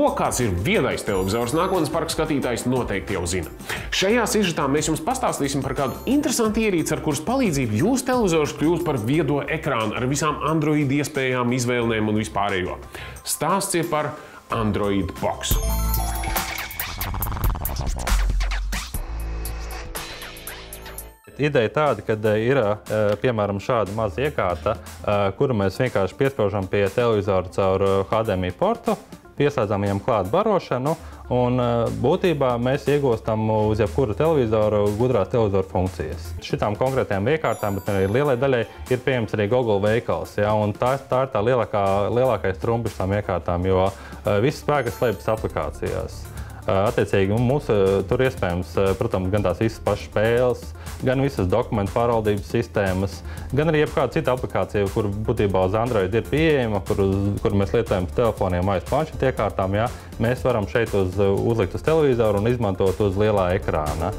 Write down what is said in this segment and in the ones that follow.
To, kāds ir viedais televizors, nākotnes parka skatītājs noteikti jau zina. Šajā sižetā mēs jums pastāstīsim par kādu interesantu ierīci, ar kuras palīdzību jūsu televizors kļūst par viedo ekrānu ar visām Android iespējām, izvēlēm un vispārējo. Stāsts ir par Android Box. Ideja tāda, ka ir piemēram šāda maza iekārta, kuru mēs vienkārši piespaužam pie televizora caur HDMI portu, pieslēdzam viņam klāt barošanu, un būtībā mēs iegūstam uz jebkura televizora gudrās televizora funkcijas. Šitām konkrētajām iekārtām, bet arī lielai daļai, ir pieejams arī Google veikals. Ja, un tā ir tā lielākais trumps tām iekārtām, jo viss spēks slēpjas aplikācijās. Attiecīgi, mums tur iespējams, protams, gan tās visas pašas spēles, gan visas dokumentu pārvaldības sistēmas, gan arī jebkāda cita aplikācija, kur būtībā uz Android ir pieejama, kur mēs lietojam telefoniem aiz planšetu iekārtām, ja, mēs varam šeit uzlikt uz televizoru un izmantot uz lielā ekrāna.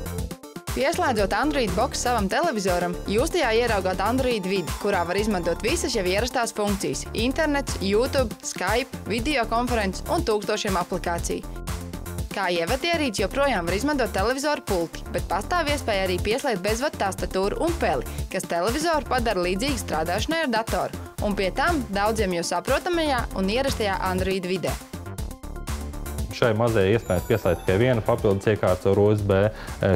Pieslēdzot Android Box savam televizoram, jūs tajā ieraugāt Android vidi, kurā var izmantot visas jau ierastās funkcijas – internets, YouTube, Skype, videokonferences un tūkstošiem aplikāciju. Kā ievadierīci joprojām var izmantot televizoru pulti, bet pastāv iespēja arī pieslēgt bezvadu tastatūru un peli, kas televizoru padara līdzīgi strādāšanai ar datoru, un pie tam daudziem jau saprotamajā un ierastajā Android vidē. Šai mazajai iespējams pieslēgt tikai vienu papildus iekārtu ar USB,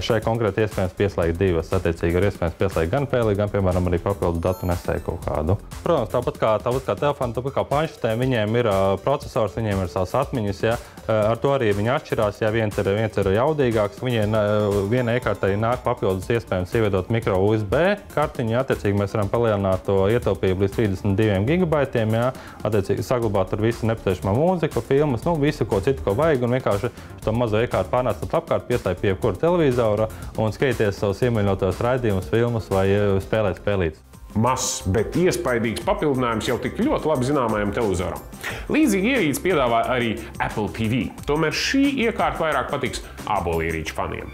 šai konkrēti iespējams pieslēgt divas. Attiecīgi ir iespējams pieslēgt gan peli, gan, piemēram, arī papildus datu nesēju kaut kādu. Protams, tāpat kā telefoni, tāpat kā planšetēm, viņiem ir procesors, viņiem ir savas atmiņas, ja. Ar to arī viņi atšķirās, ja viens ir jaudīgāks, vienai iekārtai nāk papildus iespējams ievietot micro USB kartiņu, attiecīgi mēs varam palielināt to ietaupību līdz 32 gigabaitiem, ja. Attiecīgi saglabāt tur visu nepieciešamo mūziku, filmas, visu ko citu, ko vajag, un vienkārši šo mazo iekārtu pārnāstat apkārt, pieslēgt pie jebkura televizora un skatīties savus iemīļotos raidījumus, filmus vai spēlēt spēlītes. Mazs, bet iespaidīgs papildinājums jau tik ļoti labi zināmajam televizoram. Līdzīgi ierīci piedāvā arī Apple TV. Tomēr šī iekārta vairāk patiks ābolierīču faniem.